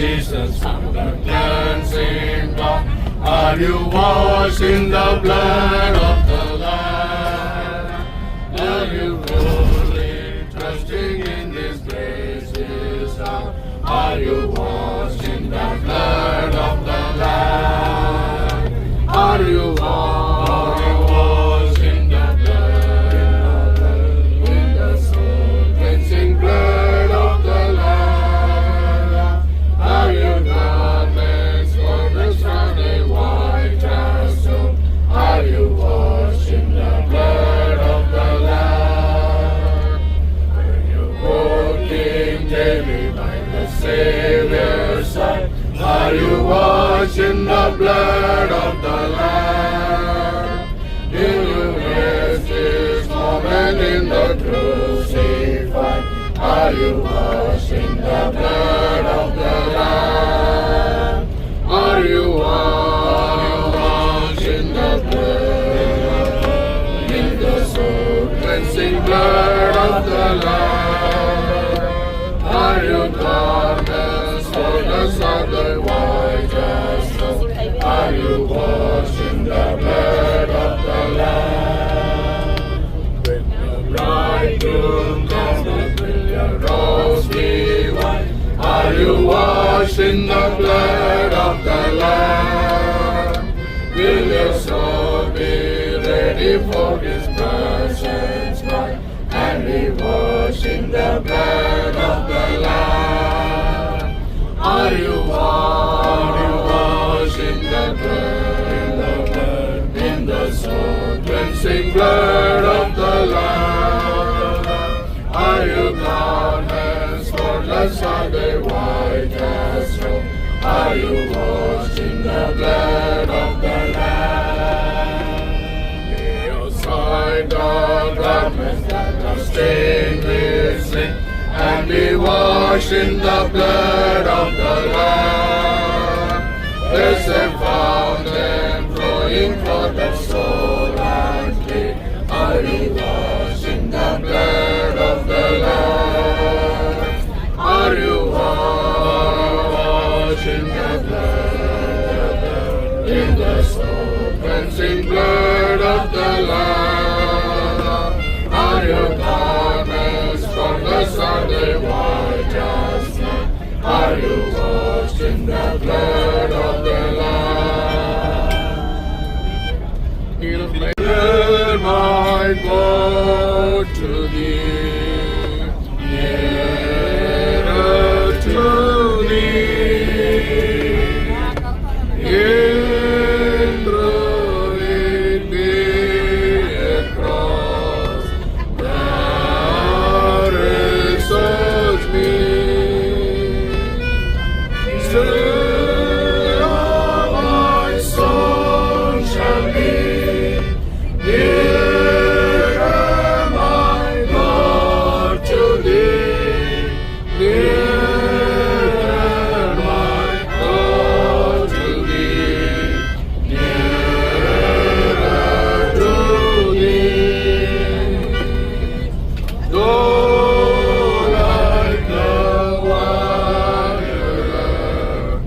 Jesus from the cleansing blood. Are you washed in the blood of the Lamb? Are you fully trusting in His graces now? Are you washed in the blood of the Lamb? Are you washed in the blood, in the soul cleansing blood of the Lamb? Are you garments for the Sunday white as snow? Are you washed in the blood of the Lamb? Are you walking daily by the Savior's side? Are you washed in the blood of the Lamb? Will you rest this moment in the crucified? Are you washed in the blood of the Lamb? Are you washed in the blood, in the soul cleansing blood of the Lamb? Are you garments for the Sunday white as snow? Are you washed in the blood of the Lamb? When the bridegroom comes, will your robes be white? Are you washed in the blood of the Lamb? Will your soul be ready for His presence bright, and be washed in the blood of the Lamb? Are you washed in the blood, in the soul cleansing blood of the Lamb? Are you garments for the Sunday white as snow? Are you washed in the blood of the Lamb? Lay aside the garments that are stained with sin, and be washed in the blood of the Lamb. There's a fountain flowing for the soul and clean. Are you washed in the blood of the Lamb? Are you washed in the blood, in the soul cleansing blood of the Lamb? Are your garments for the Sunday white as snow? Are you washed in the blood of the Lamb? He'll make my God to thee, nearer to thee. In ruin be a cross that exalts me. Still my soul shall be nearer, my God, to thee. Nearer, my God, to thee. Nearer to thee. Though like the wanderer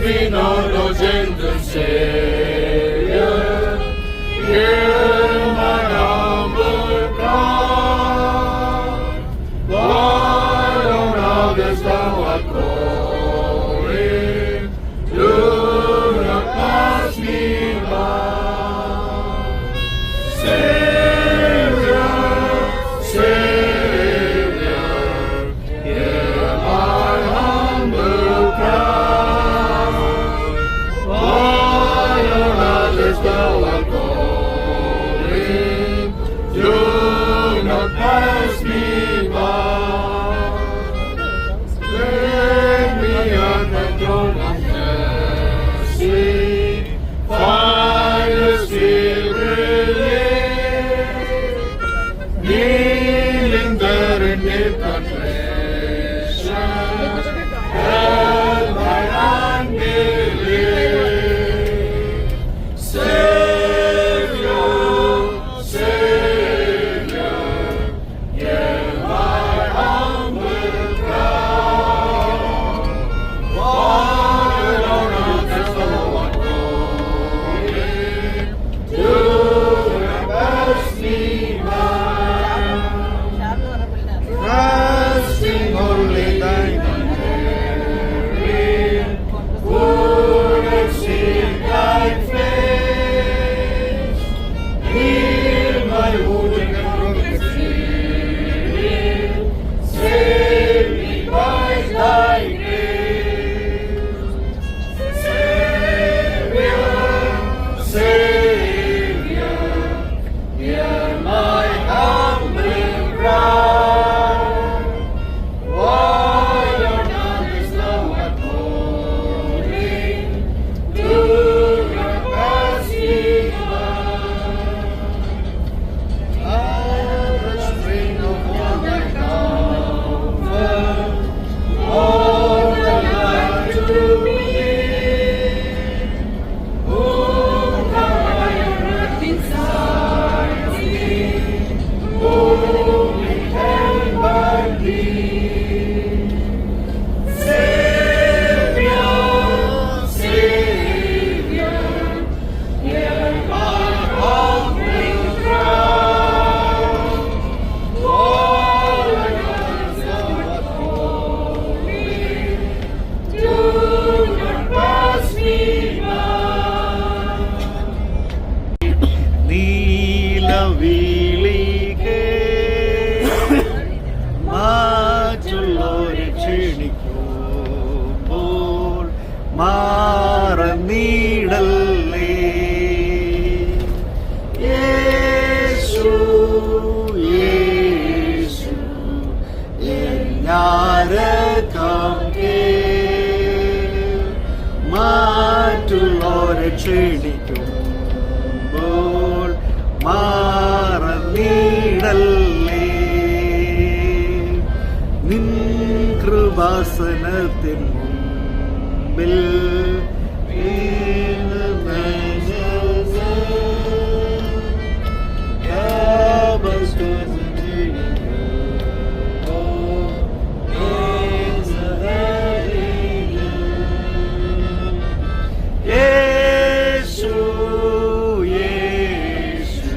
me not, O gentle Savior. Hear my humble cry. Why on others thou art calling? Do not pass me by. Savior, Savior, hear my humble cry. Why on others thou art calling? Do not pass me by. Let me at the throne of mercy find a secret place, kneeling there in deep contrition, help my unbelief. Savior, Savior, hear my humble cry. Why on others thou art calling? Do not pass me by. Trusting only thy name, would I seek thy face? Heal my wounded and broken spirit, save me by thy grace. Savior, Savior, hear my humble cry. Why on others thou art calling? Do not pass me by. The spring of all thy comfort, all the life to me. Oh, how I earth inside me, only held by thee. Savior, Savior, hear my humble cry. Why on others thou art calling? Do not pass me by. നീലവിളികേ മറ്റുള്ളവരെ ക്ഷണിക്കുമ്പോൾ മാറന്നീടല്ലേ. യേശു യേശു ഞാരകം മറ്റുള്ളവരെ ക്ഷണിക്കുമ്പോൾ മാറന്നീടല്ലേ. നിൻ കൃപാസനത്തിൻ മുമ്പിൽ വീണ് നെഞ്ച് യാബസ്തുതി ചെയ്യുമ്പോൾ യേശു യേശു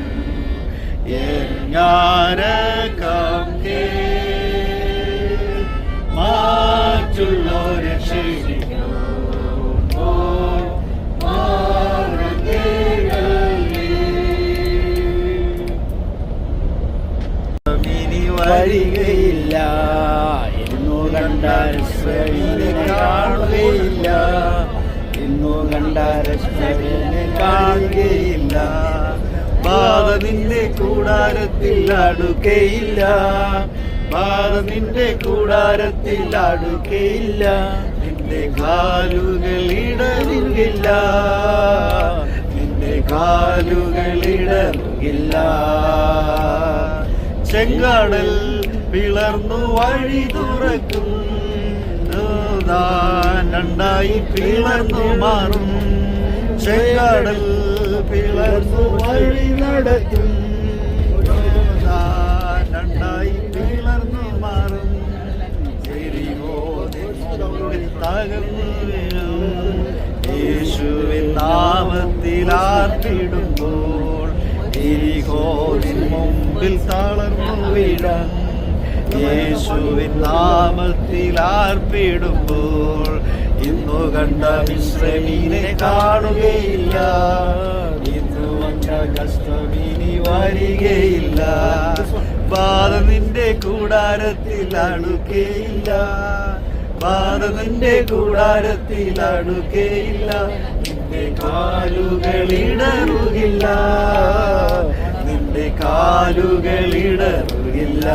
ഞാരകം മറ്റുള്ളവരെ ക്ഷണിക്കുമ്പോൾ മാറന്നീടല്ലേ. ഇനി വരികയില്ല, ഇന്നു കണ്ടാൽ ശ്രവിനെ കാണുകയില്ല, ഇന്നു കണ്ടാൽ ശ്രവിനെ കാണുകയില്ല. ബാധ നിന്റെ കൂടാരത്തിൽ അടുക്കയില്ല, ബാധ നിന്റെ കൂടാരത്തിൽ അടുക്കയില്ല. നിന്റെ കാലുകൾ ഇടറുകില്ല, നിന്റെ കാലുകൾ ഇടറുകില്ല. ചെങ്കടൽ പിളർന്നു വഴി തുറക്കും, രണ്ടായി പിളർന്നു മാറും. ചെങ്കടൽ പിളർന്നു വഴി നടത്തും, രണ്ടായി പിളർന്നു മാറും. തകർന്നു വീഴും നാമത്തിലാർപ്പിടുമ്പോൾ എരിഹോവിൻ മുമ്പിൽ തളർന്നു വീഴാൻ യേശുവിൻ നാമത്തിലാർപ്പിടുമ്പോൾ ഇന്നു കണ്ട മിശ്രമീനെ കാണുകയില്ല, ഇന്നു വന്ന കഷ്ടമിനി വരികയില്ല. ബാധ നിന്റെ കൂടാരത്തിൽ അടുക്കയില്ല, ബാധ നിന്റെ കൂടാരത്തിൽ അടുക്കയില്ല. നിന്റെ കാലുകളിടറുകില്ല, നിന്റെ കാലുകളിടറുകില്ല.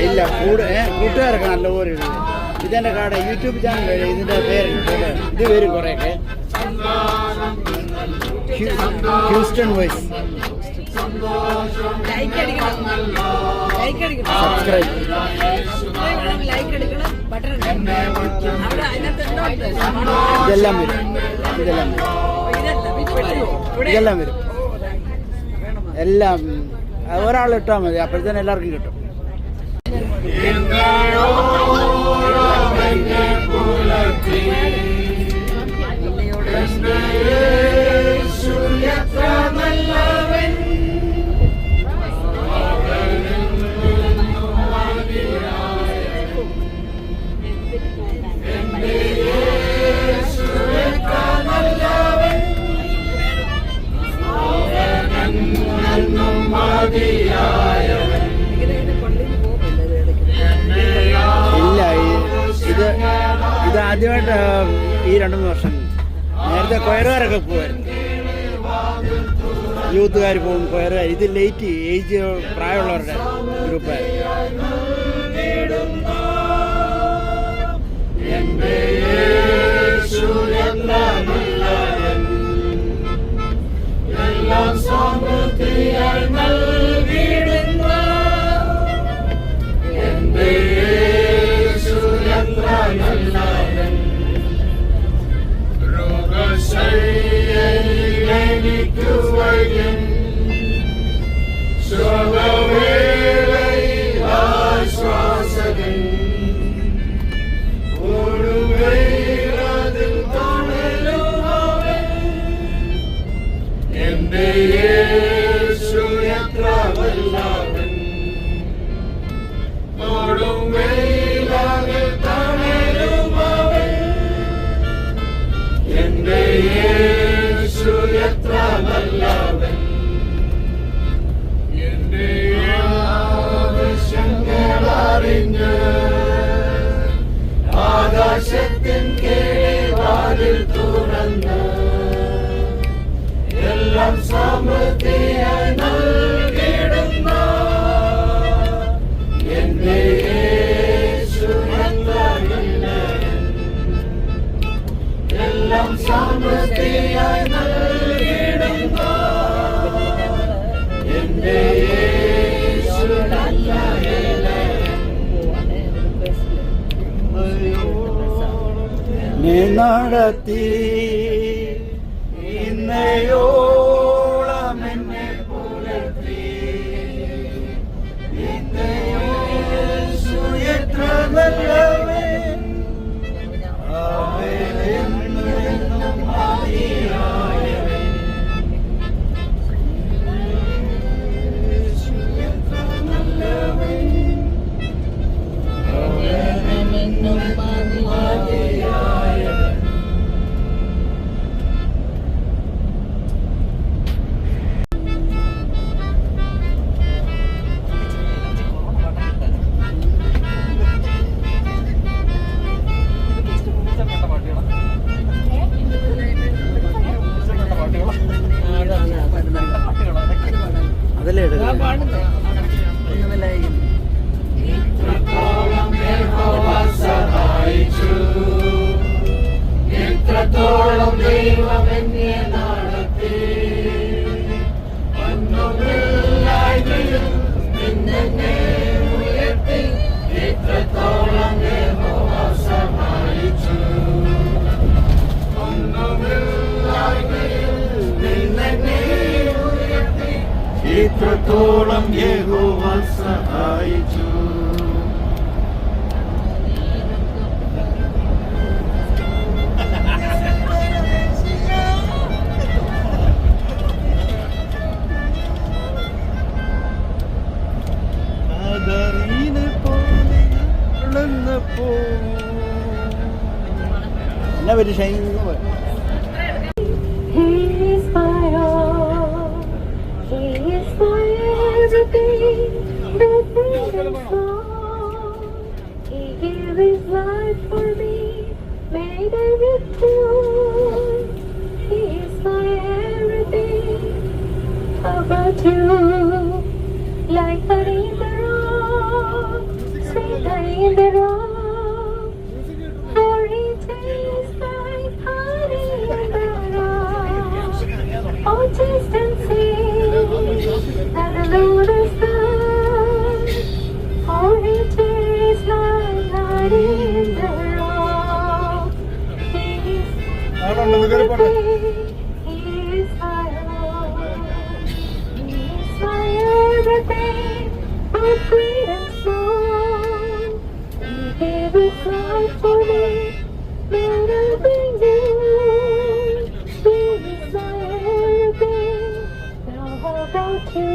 ഇല്ല കൂട്ടുകാരൊക്കെ നല്ലപോലെ ഉണ്ട്. ഇതെൻ്റെ കാർഡ് യൂട്യൂബ് ചാനൽ വരെ ഇതിൻ്റെ പേരുണ്ട്, ഇത് വരും കുറേയൊക്കെ. ഹ്യൂസ്റ്റൺ വോയിസ് സബ്സ്ക്രൈബ് ഇതെല്ലാം വരും, ഇതെല്ലാം വരും. എല്ലാം ഒരാളിട്ടാൽ മതി, അപ്പോഴത്തേനും എല്ലാവർക്കും കിട്ടും. ഇല്ല, ഇത് ആദ്യമായിട്ട് ഈ 2-3 വർഷം. നേരത്തെ കൊയറുകാരൊക്കെ പോകുമായിരുന്നു, യൂത്തുകാർ പോകും, കൊയറുകാർ. ഇത് ലേറ്റ് ഏജ് പ്രായമുള്ളവരുടെ ഗ്രൂപ്പായിരുന്നു. സമൃദ്ധിയായി നൽകിയിടും വിളിക്കുവൈകൻ ശോകവേളയിൽ ആശ്വാസകൻ ഒടുവിലതിൽ തണലുമവൻ എന്റെ യേശു എത്ര വല്ലവൻ ഒടുവിലതിൽ തണലുമവൻ എന്റെ യേശു എത്ര വല്ലവൻ എന്റെ ആവശ്യങ്ങളറിഞ്ഞ് ആകാശത്തിൻ കേളിവാതിൽ തുറന്ന് എല്ലാം സമൃദ്ധിയായി നൽകിടുന്ന എന്റെ യേശു എത്ര വല്ലവൻ എല്ലാം സമൃദ്ധിയായി നൽകിടുന്ന എന്റെ യേശു എത്ര വല്ലവൻ നീ നടത്തി ഇന്നയോളം എന്നെ പുലർത്തി യേശു എത്ര നല്ലവൻ അവൻ എന്നും മതിയായവൻ യേശു എത്ര നല്ലവൻ അവൻ എന്നും മതിയായവൻ അതല്ലേ എടുക്കാം ഇത്രത്തോളം യഹോവ സഹായിച്ചു ഇത്രത്തോളം ദൈവം എന്നെ നടത്തി ഒന്നുമില്ലായ്മയിൽ നിന്നെ ഉയർത്തി ഇത്രത്തോളം യഹോവ സഹായിച്ചു ഒന്നുമില്ലായ്മയിൽ നിന്നെ ഉയർത്തി ഇത്രത്തോളം യഹോവ സഹായിച്ചു ആദരീനെ പോലെ നടന്നപ്പോ എന്നാ പറ്റി ഷൈനിങ് പോലെ He is my all. He is my everything. Everything all. He gave his life for me. Made everything. He is my everything. How about you? Like honey in the rock, sweet honey in the rock. For he tastes like honey in the rock. Oh, taste and see that the Lord is good. For he tastes like honey in the rock. He is everything. He is my all. He is my everything, both great and small. He gave his life for me, made everything new. He is my everything. Now how about you?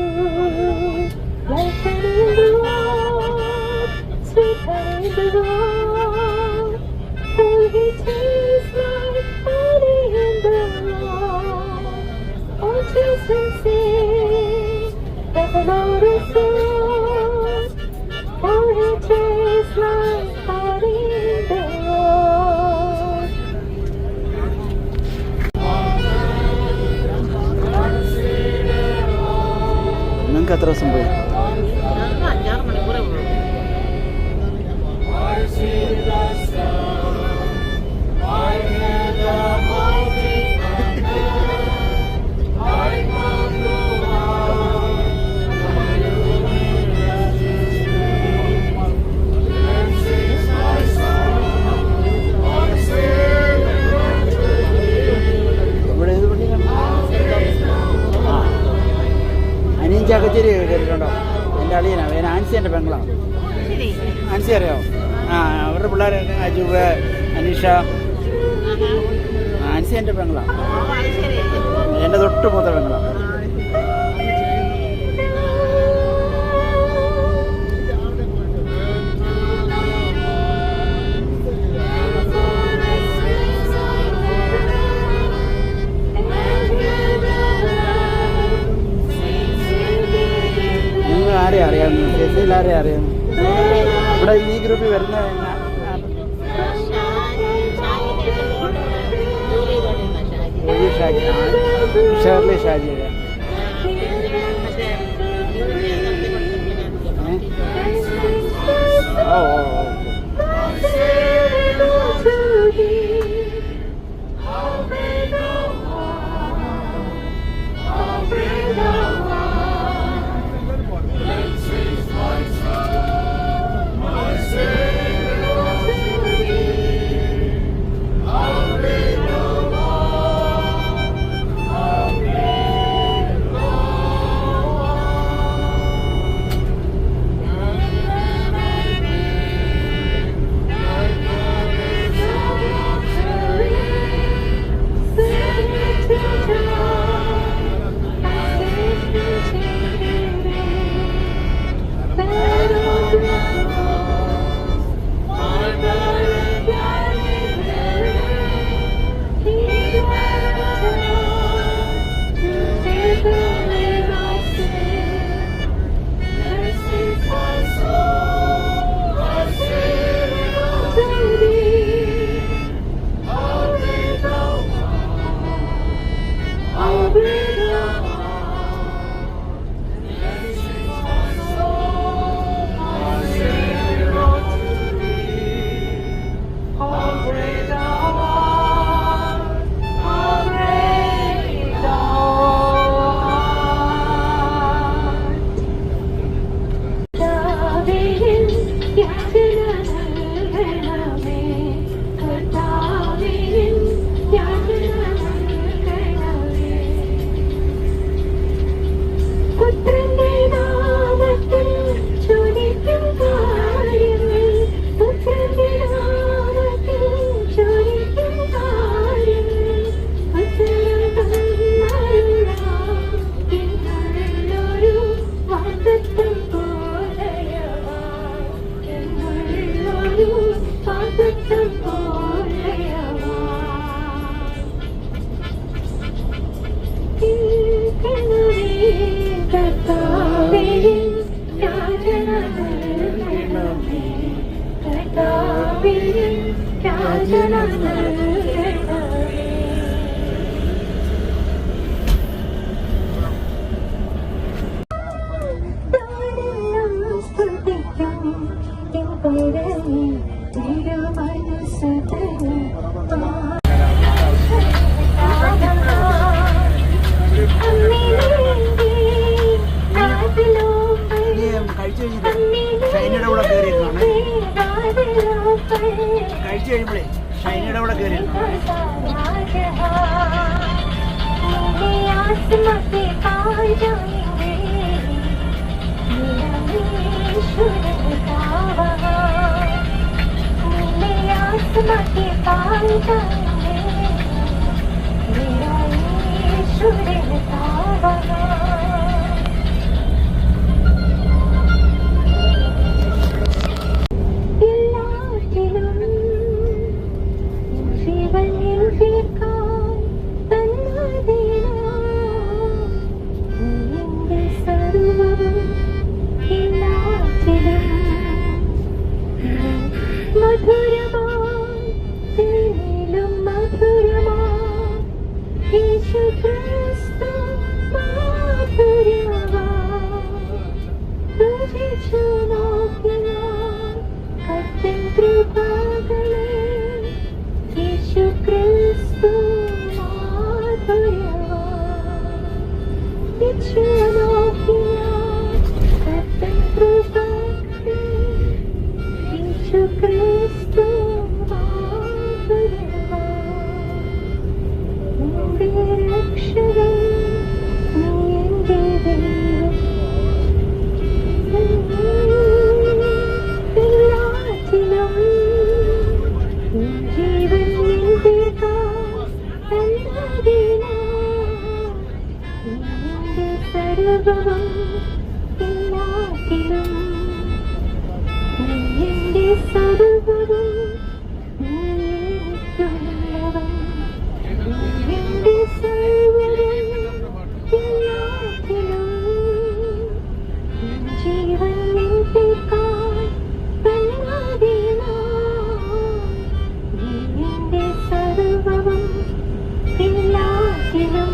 Like honey in the rock, sweet honey in the rock. For he tastes like honey in the rock. Oh, taste and see that the Lord is good. For he tastes like honey in the rock. നിങ്ങൾക്ക് എത്ര ദിവസം പോയി I see the sun, I hear the mighty thunder, I come to God, and sings my song, I sing it unto thee. ഇവിടെ ഏത് പള്ളിയിലാണ് ചകച്ചേരി കേട്ടിട്ടുണ്ടോ? എൻ്റെ അളിയനാണ്, ഞാൻ ആൻസി എൻ്റെ പെങ്ങളാണ്. ആൻസി അറിയാമോ? ആ, അവരുടെ പിള്ളേരൊക്കെ അജുബ്, അനീഷ. ആൻസി എൻ്റെ പെങ്ങളാണ്, എൻ്റെ തൊട്ട് മൂത്ത പെങ്ങളാണ്. നിങ്ങൾ ആരെയും അറിയാവുന്നു? ജെസ്സിയിൽ ആരെയും അറിയാവുന്നു? ഇവിടെ ഈ ഗ്രൂപ്പിൽ വരുന്ന ഷേർലി ഷാജിയുടെ ഓ ഓ ഓ ഷൈനയുടെ കൂടെ കയറിയിരുന്നാണ്. കഴിച്ചു കഴിയുമ്പോഴേ ഷൈനയുടെ കൂടെ കയറിയിരുന്നു. സർവ്വവും എല്ലാത്തിലും നീ എൻ്റെ സർവ്വവും നീ എനിക്കുള്ളവൻ നീ എൻ്റെ സർവ്വവും എല്ലാത്തിലും ജീവൻ നിൻപേക്കാൾ നീ എൻ്റെ സർവ്വവും എല്ലാത്തിലും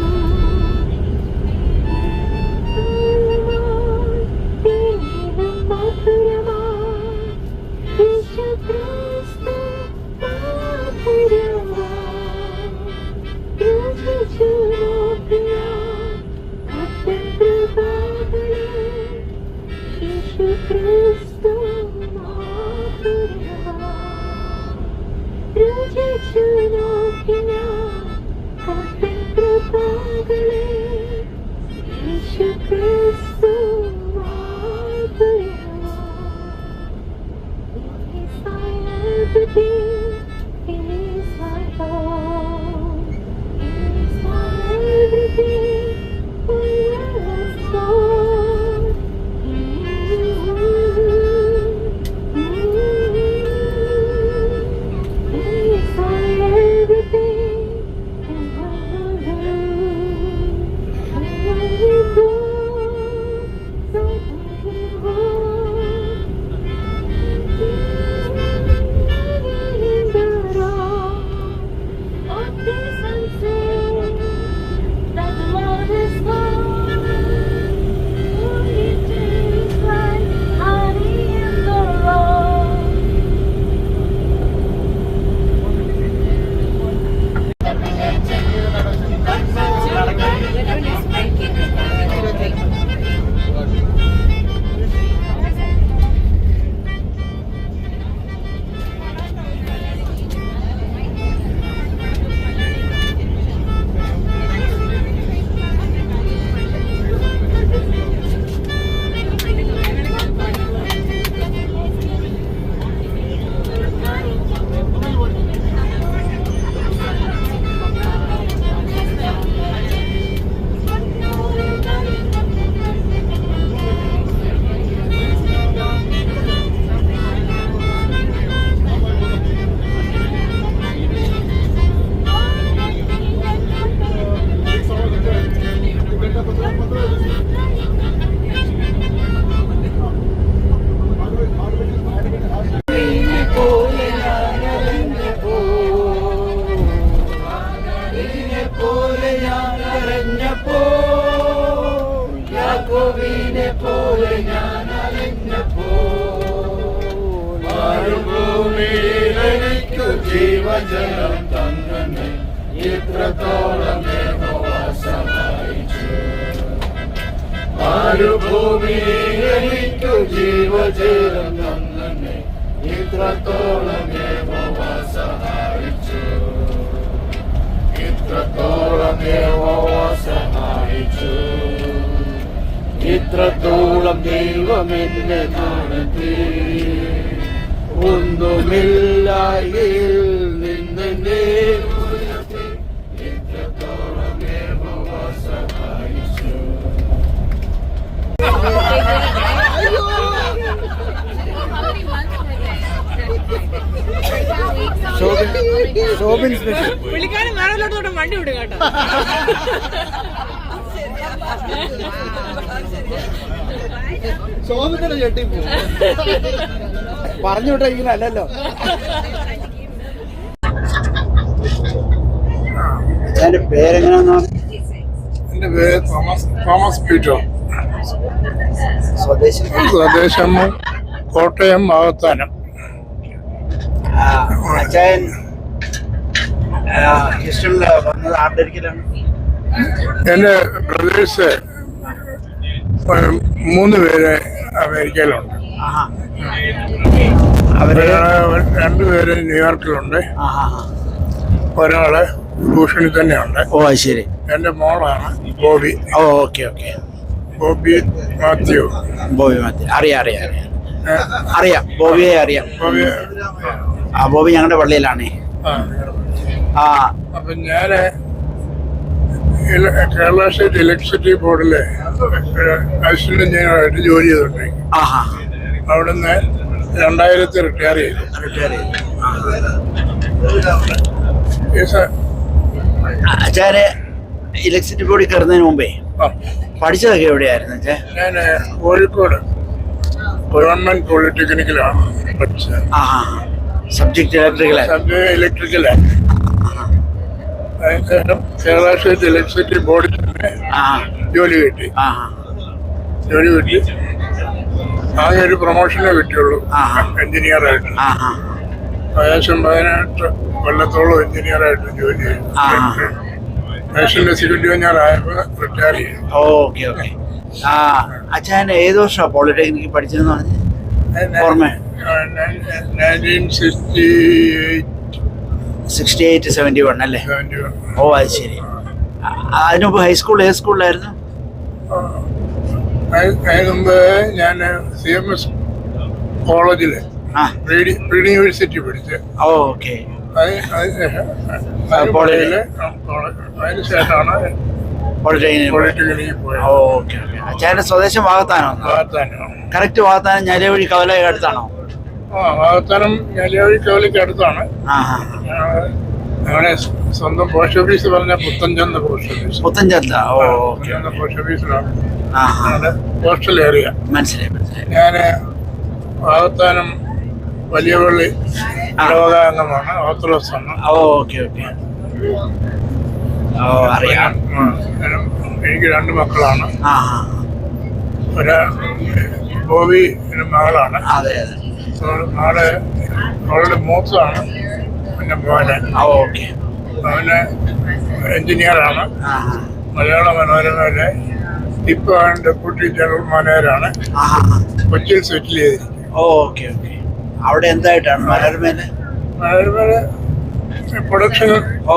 ജീവജലം തന്നെ ഇത്രത്തോളം യഹോവ സഹായിച്ചു. മരുഭൂമിയിൽ എനിക്കു ജീവജലം തന്നെ ഇത്രത്തോളം യഹോവ സഹായിച്ചു. ഇത്രത്തോളം യഹോവ സഹായിച്ചു. ഇത്രത്തോളം ദൈവം എന്നെ നടത്തി. ഒന്നുമില്ലായിൽ നിന്നെ ഇത്രത്തോളം യഹോവ സഹായിച്ചു. ശോഭിൻ സ്പെഷ്യൽ പുള്ളിക്കാരൻ വേറെല്ലോട്ടോട്ടും വണ്ടി വിടും കേട്ടോ. ശോഭിന്റെ ചെട്ടി പറഞ്ഞു വിട്ടാ ഇങ്ങനെ അല്ലല്ലോ. എന്റെ പേരെങ്ങനെയാന്ന്? എന്റെ പേര് തോമസ് പീറ്റർ. സ്വദേശം കോട്ടയം മാവത്താനം. അച്ചായൻ ഹിസ്റ്ററിൽ വന്നത് ആർഡരിക്കലാണ്. എന്റെ ബ്രദേഴ്സ് 3 പേര് അമേരിക്കയിലുണ്ട്. അവര് 2 പേര് ന്യൂയോർക്കിലുണ്ട്. ഒരാള് ഭൂഷണിൽ തന്നെയുണ്ട്. ഓ ശരി. എന്റെ മോളാണ് ബോബി. ഓ ഓക്കെ ഓക്കെ. ബോബി മാത്യു. ബോബി മാത്യു അറിയാം ബോബിയെ അറിയാം. ബോബി ഞങ്ങളുടെ പള്ളിയിലാണേ. അപ്പൊ ഞാന് കേരള സ്റ്റേറ്റ് ഇലക്ട്രിസിറ്റി ബോർഡിലെ അസിസ്റ്റന്റ് എഞ്ചിനീയറായിട്ട് ജോലി ചെയ്തിട്ടുണ്ടെങ്കിൽ ആഹാ അവിടുന്ന് 2000 റിട്ടയർ ചെയ്തു. റിട്ടയർ ചെയ്തു. Yes, അച്ഛാന് ഇലക്ട്രിസിറ്റി ബോർഡിൽ കയറുന്നതിന് മുമ്പേ പഠിച്ചതൊക്കെ എവിടെയായിരുന്നു അച്ഛാ? ഞാൻ കോഴിക്കോട് ഗവൺമെന്റ് പോളിടെക്നിക്കിലാണ് പഠിച്ചത്. ആഹാ സബ്ജക്ട് ഇലക്ട്രിക്കലായിരുന്നു. സബ്ജക്ട് ഇലക്ട്രിക്കലാണ്. അതിനുശേഷം കേരള സ്റ്റേറ്റ് ഇലക്ട്രിസിറ്റി ബോർഡിൽ തന്നെ ജോലി കിട്ടി. ജോലി കിട്ടി ആകെ ഒരു പ്രൊമോഷനെ കിട്ടിയുള്ളൂ എഞ്ചിനീയറായിട്ട്. ഏകദേശം 18 കൊല്ലത്തോളം എഞ്ചിനീയറായിട്ട് ജോലി ചെയ്തു. നാഷണൽ എക്സിക്യൂട്ടീവ് ഞാൻ ആയപ്പോൾ റിട്ടയർ ചെയ്തു. Okay okay. അച്ഛൻ ഏത് വർഷമാണ് പോളിടെക്നിക്ക് പഠിച്ചതെന്ന് പറഞ്ഞ് ഓർമ്മ? 68-71 അല്ലേ? ഓ അത് ശരി. അതിനുമുമ്പ് ഹൈസ്കൂൾ ഏത് സ്കൂളിലായിരുന്നു? അതിനുമുമ്പ് ഞാൻ CMS കോളേജിൽ പ്രീ യൂണിവേഴ്സിറ്റി പഠിച്ച്. ഓക്കെ. അതിനുശേഷമാണ് പോളിടെക്നിക്കിൽ പോയത്. Okay okay. അച്ഛൻ്റെ സ്വദേശം വാകത്താനോ? കറക്റ്റ് വാകത്താനം ഞാലിയാവഴി കവലയ്ക്ക് അടുത്താണോ? വാകത്താനം ഞാലിയാവഴി കവലയ്ക്ക് അടുത്താണ്. ഞങ്ങളുടെ സ്വന്തം പോസ്റ്റ് ഓഫീസ് പറഞ്ഞ പുത്തൻചന്ത പോസ്റ്റ് ഓഫീസ്. പുത്തൻചന്ത. ഓ പോസ്റ്റ് ഓഫീസിലാണ് ഞങ്ങളുടെ പോസ്റ്റൽ ഏരിയ. മനസ്സിലായി മനസ്സിലായി. ഞാൻ വാകത്താനം വലിയ പള്ളി ഇടവകാംഗമാണ്, ഓർത്തഡോക്സ് ആണ്. Okay okay. ഓ അറിയാം. എനിക്ക് 2 മക്കളാണ്. ബോബി മകളാണ്. അതെ അതെ. അവളുടെ മൂത്താണ് പിന്നെ മോനെ. ഓക്കെ. അവന് എഞ്ചിനീയറാണ്. മലയാള മനോരമയിലെ ഇപ്പൊ ഡെപ്യൂട്ടി ജനറൽ മാനേജറാണ്. കൊച്ചിയിൽ സെറ്റിൽ ചെയ്തിരിക്കും. Okay okay. അവിടെ എന്തായിട്ടാണ് മനോരമയില്? മനോരമയില് പ്രൊഡക്ഷൻ.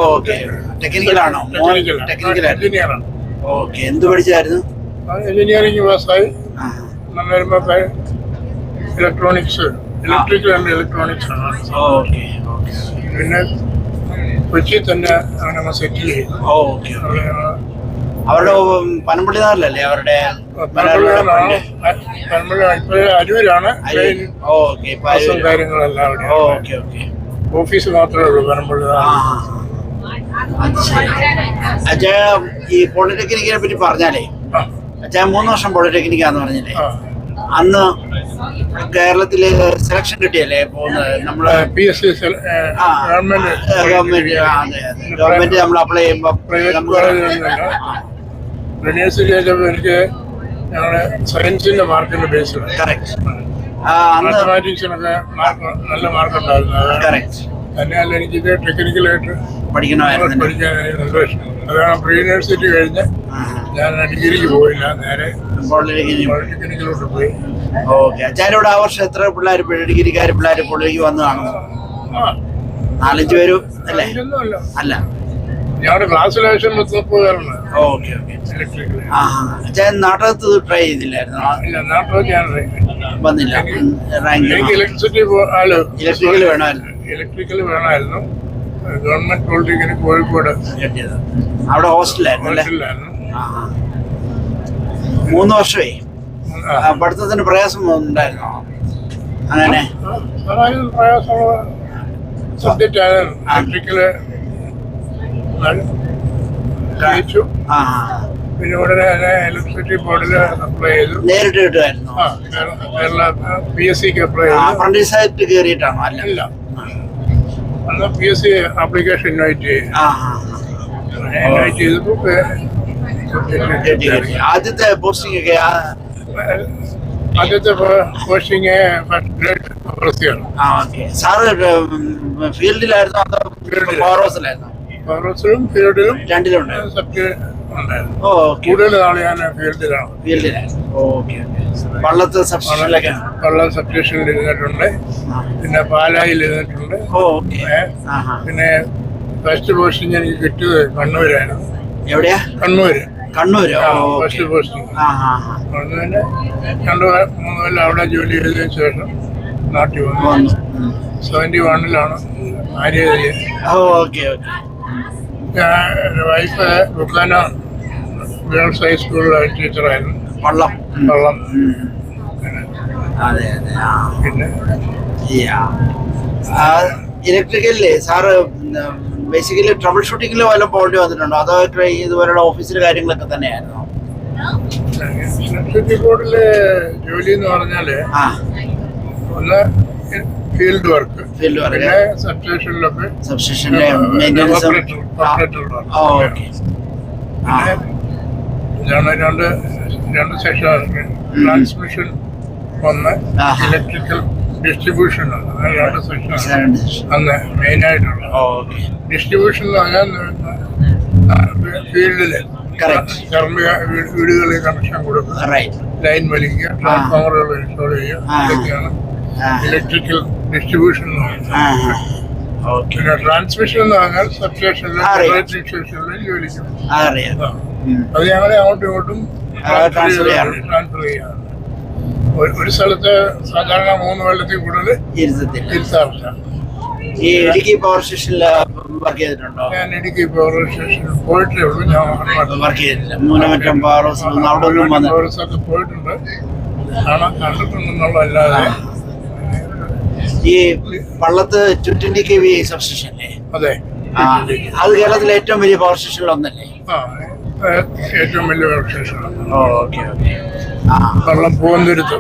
ഓക്കെ. ടെക്നിക്കലാണോ? എഞ്ചിനീയറാണ്. ഓക്കെ. എന്ത് പഠിച്ചായിരുന്നു? എഞ്ചിനീയറിംഗ് പാസ്സായി. Manorama electronics, electrical and electronics ആണ്. Okay okay. പിന്നെ കൊച്ചി തന്നെ അങ്ങനെ സെറ്റിൽ ചെയ്തു. ഓക്കെ. അവരുടെ പനമ്പള്ളി നാട്ടിലല്ലേ അവരുടെ? അരൂരാണ് കാര്യങ്ങളെല്ലാം. Okay okay. ഓഫീസ് മാത്രമേ ഉള്ളൂ പനമ്പള്ളി. അച്ഛാ ഈ പോളിടെക്നിക്കിനെ പറ്റി പറഞ്ഞാലേ, അച്ഛാ 3 വർഷം പോളിടെക്നിക്കാന്ന് പറഞ്ഞില്ലേ? അന്ന് കേരളത്തില് സെലക്ഷൻ കിട്ടിയല്ലേ പോകുന്നത്? നമ്മള് PSC ഗവൺമെന്റ് നമ്മൾ അപ്ലൈ ചെയ്യുമ്പോ യൂണിവേഴ്സിറ്റി എനിക്ക് ഞങ്ങളുടെ സയൻസിന്റെ മാർക്കിന്റെ ബേസിലാണ്. കറക്റ്റ്. മാത്തമാറ്റിക്സിനൊക്കെ നല്ല മാർക്ക് ഉണ്ടായിരുന്നു. തന്നെയല്ല എനിക്കിത് ടെക്നിക്കലായിട്ട് പഠിക്കണമായിരുന്നു. പഠിക്കാനായിരുന്നു ഇഷ്ടം. അതാണ് പ്രീ യൂണിവേഴ്സിറ്റി കഴിഞ്ഞ് ഞാൻ ഡിഗ്രിക്ക് പോയില്ല, നേരെ പോളിടെക്നിക്കിലോട്ട് പോയി. ഓക്കെ. അച്ഛനോട് ആ വർഷം എത്ര പിള്ളേർ ഡിഗ്രിക്കാർ പിള്ളേർ പൊളിക്ക് വന്ന് കാണും? 4-5 പേരും അല്ലേ? അല്ല, ഞങ്ങളുടെ ക്ലാസ്സിലേഷൻ 30 പേരാണ്. Okay okay. അച്ഛൻ നാട്ടകത്ത് ട്രൈ ചെയ്തില്ലായിരുന്നു? ഇല്ല, നാട്ടിൽ ഞാൻ വന്നില്ല. എനിക്ക് ഇലക്ട്രിക്കൽ വേണമായിരുന്നു. ഗവൺമെന്റ് പോളിടെക്നിക് കോഴിക്കോട് കിട്ടിയത്. അവിടെ ഹോസ്റ്റലായിരുന്നു അല്ലേ? 3 വർഷമേ. പഠിത്തത്തിന് പ്രയാസം ഉണ്ടായിരുന്നോ? അങ്ങനെ പ്രയാസമുള്ള സബ്ജക്റ്റ് ആയിരുന്നു ഇലക്ട്രിക്കല്. ജയിച്ചു. പിന്നെ ഉടനെ തന്നെ ഇലക്ട്രിസിറ്റി ബോർഡിൽ അപ്ലൈ ചെയ്തു. നേരിട്ട് കിട്ടുമായിരുന്നു? കേരള PSCക്ക് അപ്ലൈ ചെയ്തു. അപ്രന്റീസായിട്ട് കയറിയിട്ടാണോ? അല്ല, അന്ന് PSC ആപ്ലിക്കേഷൻ ഇൻവൈറ്റ് ചെയ്തു. ആദ്യത്തെ പോസ്റ്റിംഗ് ഒക്കെ ആദ്യത്തെ പോസ്റ്റിംഗ് ഫസ്റ്റ് ഗ്രേഡ് പ്രസിയാണ്. സാറ് ഫീൽഡിലായിരുന്നു അതോ പവർ ഹൗസിലായിരുന്നു? പവർ ഹൗസിലും ഫീൽഡിലും രണ്ടിലുണ്ട്. ഉണ്ടായിരുന്നു. കൂടുതൽ നാളെ ഞാൻ ഫീൽഡിലാണ്. ഓക്കെ. വള്ളത്ത് സബ്സ്റ്റേഷനിലൊക്കെ? വള്ളം സബ്സ്റ്റേഷനിൽ ഇരുന്നിട്ടുണ്ട്. പിന്നെ പാലായിൽ ഇരുന്നിട്ടുണ്ട്. പിന്നെ ഫസ്റ്റ് പോസ്റ്റിംഗ് എനിക്ക് കിട്ടിയത് കണ്ണൂരായിരുന്നു. എവിടെയാ? കണ്ണൂര്. First posting. പിന്നെ 2-3 കൊല്ലം അവിടെ ജോലി ചെയ്തതിനു ശേഷം നാട്ടിൽ വന്നു. 71-ലാണ് മാര്യേജ് ചെയ്തത്. Okay okay. വൈഫ് ബുക്കാന ഗേൾസ് ഹൈസ്കൂൾ ടീച്ചറായിരുന്നു. വള്ളം. വള്ളം. അതെ അതെ. ആ പിന്നെ ഇലക്ട്രിക്കലില്ലേ സാറ് ബേസിക്കലി ട്രബിൾ ഷൂട്ടിങ്ങിൽ വല്ലതും പോകേണ്ടി വന്നിട്ടുണ്ടോ, അതോ ഇതുപോലുള്ള ഓഫീസിലെ കാര്യങ്ങളൊക്കെ തന്നെയായിരുന്നോ? ഇലക്ട്രിസിറ്റി ബോർഡിലെ ജോലി എന്ന് പറഞ്ഞാല് ഒന്ന് ഫീൽഡ് വർക്ക്, പിന്നെ സബ്സ്റ്റേഷനിലൊക്കെ സബ്സ്റ്റേഷനിലെ മെയിൻ്റെനൻസ്. രണ്ട് സെക്ഷനാണ്. ട്രാൻസ്മിഷൻ ഒന്ന്, ഇലക്ട്രിക്കൽ ഡിസ്ട്രിബ്യൂഷൻ ആണ്. രണ്ട് സെക്ഷനാണ് അന്ന് മെയിനായിട്ടുള്ളത്. ഡിസ്ട്രിബ്യൂഷൻ എന്ന് പറഞ്ഞാൽ ഫീൽഡില് വീടുകളിൽ കണക്ഷൻ കൊടുക്കുക, ലൈൻ വലിക്കുക, ട്രാൻസ്ഫോമറുകൾ ഇൻസ്റ്റാൾ ചെയ്യുക, ഇതൊക്കെയാണ് ഇലക്ട്രിക്കൽ ഡിസ്ട്രിബ്യൂഷൻ എന്ന് പറയുന്നത്. പിന്നെ ട്രാൻസ്മിഷൻ എന്ന് പറഞ്ഞാൽ സബ്സ്റ്റേഷനിലും ജനറേറ്റിംഗ് സ്റ്റേഷനിലും ജോലി ചെയ്യും. അത് ഞങ്ങളെ അങ്ങോട്ടും ഇങ്ങോട്ടും ട്രാൻസ്ഫർ ചെയ്യാറുണ്ട്. ഒരു സ്ഥലത്ത് സാധാരണ 3 കൊല്ലത്തിൽ കൂടുതൽ ഇരുത്താറില്ല. ഈ ഇടുക്കി പവർ സ്റ്റേഷനിൽ വർക്ക് ചെയ്തിട്ടുണ്ടോ? ഞാൻ ഇടുക്കി പവർ സ്റ്റേഷനിൽ പോയിട്ടേ ഉള്ളൂ. ഞാൻ വർക്ക് ചെയ്തിട്ടില്ല. മൂലമറ്റം പവർ ഹൗസ് അവിടെ ഒന്നും ഒരു സ്ഥലത്ത് പോയിട്ടുണ്ട്, കണ്ടിട്ടുണ്ടെന്നുള്ളതല്ലാതെ. ഈ പള്ളത്ത് 220 kV സബ്സ്റ്റേഷനല്ലേ? അതെ, അത് കേരളത്തിലെ ഏറ്റവും വലിയ പവർ സ്റ്റേഷനിൽ ഒന്നല്ലേ? ഏറ്റവും വലിയ പവർ സ്റ്റേഷനാണ്. വെള്ളം പൂവന്തുരുത്ത്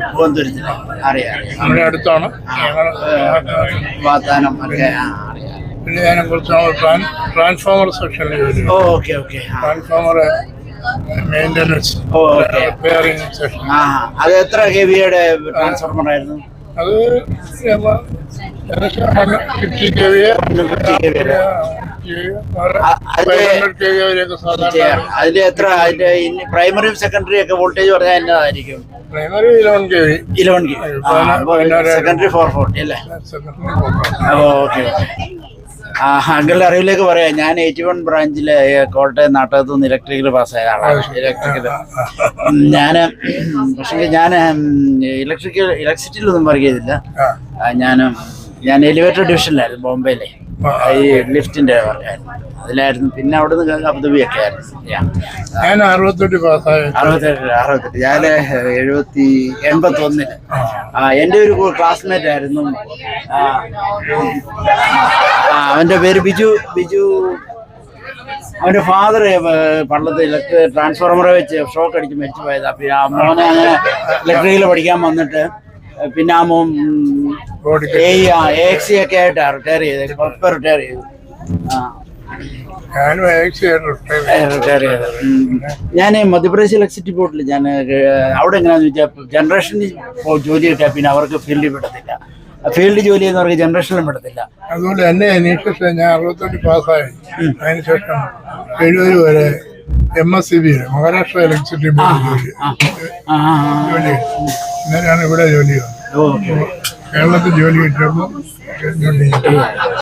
അറിയാം. നമ്മുടെ അടുത്താണ്. വാത്താനം. പിന്നെ ഞാൻ കുറച്ച് ട്രാൻസ്ഫോമർ സെക്ഷനിൽ ജോലി. Transformer maintenance, repairing section. അത് എത്ര kVയുടെ ട്രാൻസ്ഫോർമർ ആയിരുന്നു? അത് 50 kV, 500 kV വരെയൊക്കെ സാധാരണ. അതിൽ എത്ര, അതിന്റെ പ്രൈമറിയും സെക്കൻഡറി ഒക്കെ വോൾട്ടേജ് പറഞ്ഞാൽ എന്നതായിരിക്കും? പ്രൈമറി 11 kV, സെക്കൻഡറി 440 അല്ലേ? ഓക്കെ. അങ്കിളുടെ അറിവിലേക്ക് പറയാം, ഞാൻ 81 ബ്രാഞ്ചിലെ കോട്ടയം നാട്ടകത്ത് നിന്ന് ഇലക്ട്രിക്കൽ പാസ്സായ ആളാണ്. ഇലക്ട്രിക്കൽ പക്ഷേ ഞാൻ ഇലക്ട്രിസിറ്റിയിലൊന്നും വർക്ക് ചെയ്തില്ല. ഞാൻ എലിവേറ്റർ ഡിവിഷനിലായിരുന്നു ബോംബെയിലെ. ഈ ലിഫ്റ്റിന്റെ വർക്കായിരുന്നു, അതിലായിരുന്നു. പിന്നെ അവിടെ നിന്ന് അബുദാബിയൊക്കെ ആയിരുന്നു. ഞാൻ 68 പാസ്സായി. 68. ഞാൻ 81. എൻ്റെ ഒരു ക്ലാസ്മേറ്റ് ആയിരുന്നു. അവൻ്റെ പേര് ബിജു. അവൻ്റെ ഫാദർ പള്ളത്ത് ട്രാൻസ്ഫോർമറെ വെച്ച് ഷോക്ക് അടിച്ച് മരിച്ചു പോയതാ. പിന്നെ ആ മോനെ അങ്ങനെ ഇലക്ട്രിക്കൽ പഠിക്കാൻ വന്നിട്ട് പിന്നെ ആ മോൻ AXC ഒക്കെ ആയിട്ടാണ് റിട്ടയർ ചെയ്തത്. റിട്ടയർ ചെയ്തു. ഞാൻ മധ്യപ്രദേശ് ഇലക്ട്രിസിറ്റി ബോർഡിൽ ഞാൻ അവിടെ എങ്ങനെയാണെന്ന് വെച്ചാൽ ജനറേഷനിൽ ജോലി കിട്ടിയാൽ പിന്നെ അവർക്ക് ഫീൽഡിൽ വിടത്തില്ല. ഫീൽഡ് ജോലി ചെയ്യുന്നവർക്ക് ജനറേഷനിലും വിടത്തില്ല. അതുകൊണ്ട് എന്നെ അന്വേഷിച്ച് ഞാൻ 68 പാസ്സായി. അതിനുശേഷം 70 വരെ MSCB മഹാരാഷ്ട്ര ഇലക്ട്രിസിറ്റി ബോർഡ് ജോലി. ഇന്നലെയാണ് ഇവിടെ ജോലി. കേരളത്തിൽ ജോലി കിട്ടുമ്പോൾ